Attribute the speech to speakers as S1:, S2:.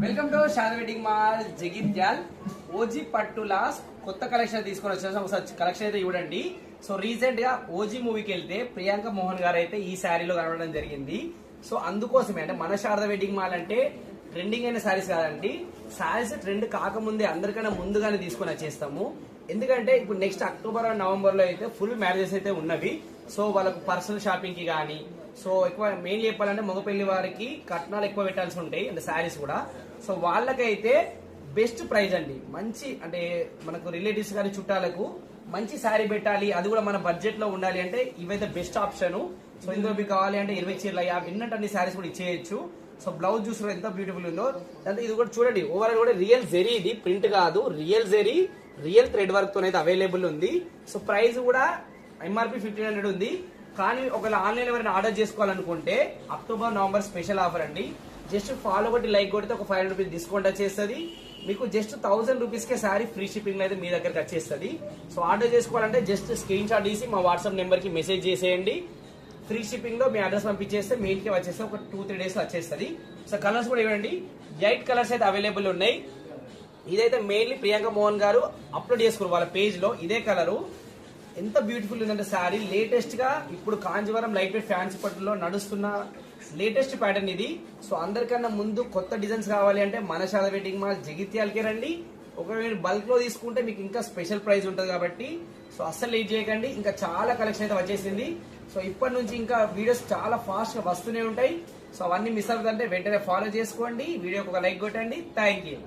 S1: Welcome to Shad wedding mall Jagtial. OG పట్టులాస్ కొత్త collection తీసుకొని వచ్చేసాం. ఒకసారి కలెక్షన్ అయితే చూడండి. సో రీసెంట్ గా ఓజీ మూవీకి వెళ్తే ప్రియాంక మోహన్ గారు అయితే ఈ శారీలో కనబడడం జరిగింది. సో అందుకోసమే అంటే మన శారద వెడ్డింగ్ మాల్ అంటే ట్రెండింగ్ అయిన శారీస్ కాదండి, శారీస్ ట్రెండ్ కాకముందే అందరికన్నా ముందుగానే తీసుకొని వచ్చేస్తాము. ఎందుకంటే ఇప్పుడు నెక్స్ట్ అక్టోబర్ అండ్ నవంబర్ లో అయితే ఫుల్ మ్యారేజెస్ అయితే ఉన్నవి. సో వాళ్ళకు పర్సనల్ షాపింగ్ కి కానీ, సో ఎక్కువ మెయిన్ చెప్పాలంటే మగపెళ్లి వారికి కట్నాలు ఎక్కువ పెట్టాల్సి ఉంటాయి అంటే శారీస్ కూడా. సో వాళ్ళకైతే బెస్ట్ ప్రైస్ అండి, మంచి అంటే మనకు రిలేటివ్స్ కానీ చుట్టాలకు మంచి శారీ పెట్టాలి, అది కూడా మన బడ్జెట్ లో ఉండాలి అంటే ఇవైతే బెస్ట్ ఆప్షన్. సో ఇందులో మీకు కావాలి అంటే 20 చీరలు అయ్యా విన్నట్టు అన్ని శారీస్ కూడా ఇచ్చేయచ్చు. సో బ్లౌజ్ చూసిన ఎంత బ్యూటిఫుల్ ఉందో. అంటే ఇది కూడా చూడండి, ఓవరాల్ కూడా రియల్ జెరీ, ఇది ప్రింట్ కాదు, real zari real thread work తో అయితే అవైలబుల్ ఉంది. సో ప్రైస్ కూడా ఎంఆర్పి 1500 ఉంది. కానీ ఒకవేళ ఆన్లైన్ ఎవరైనా ఆర్డర్ చేసుకోవాలనుకుంటే అక్టోబర్ నవంబర్ స్పెషల్ ఆఫర్ అండి. జస్ట్ ఫాలో కొట్టి లైక్ కొడితే ఒక 500 రూపీస్ డిస్కౌంట్ వచ్చేస్తుంది. మీకు జస్ట్ 1000 రూపీస్ కే శారీ ఫ్రీ షిప్పింగ్ అయితే మీ దగ్గరకు వచ్చేస్తుంది. సో ఆర్డర్ చేసుకోవాలంటే జస్ట్ స్క్రీన్ షాట్ తీసి మా వాట్సాప్ నెంబర్ కి మెసేజ్ చేసేయండి. ఫ్రీ షిప్పింగ్ లో మీ అడ్రస్ పంపించేస్తే మీ ఇంటికి వచ్చేస్తే ఒక 2-3 డేస్ లో వచ్చేస్తుంది. సో కలర్స్ కూడా ఇవ్వండి, 8 కలర్స్ అయితే అవైలబుల్ ఉన్నాయి. ఇదైతే మెయిన్లీ ప్రియాంక మోహన్ గారు అప్లోడ్ చేసుకున్నారు వాళ్ళ పేజ్ లో. ఇదే కలరు ఎంత బ్యూటిఫుల్ ఉందంటే శారీ లేటెస్ట్ గా ఇప్పుడు కాంజీవరం లైట్ వెయిట్ ఫ్యాన్సీ పట్టులో నడుస్తున్న లేటెస్ట్ ప్యాటర్న్ ఇది. సో అందరికన్నా ముందు కొత్త డిజైన్స్ కావాలి అంటే మన శారద వెడ్డింగ్ మాల్ జగిత్యాలకి రండి. ఒకవేళ బల్క్ లో తీసుకుంటే మీకు ఇంకా స్పెషల్ ప్రైస్ ఉంటుంది కాబట్టి సో అస్సలు లేట్ చేయకండి. ఇంకా చాలా కలెక్షన్ అయితే వచ్చేసింది. సో ఇప్పటి నుంచి ఇంకా వీడియోస్ చాలా ఫాస్ట్ గా వస్తూనే ఉంటాయి. సో అవన్నీ మిస్ అవుతుందంటే వెంటనే ఫాలో చేసుకోండి, వీడియోకి ఒక లైక్ కొట్టండి. Thank you.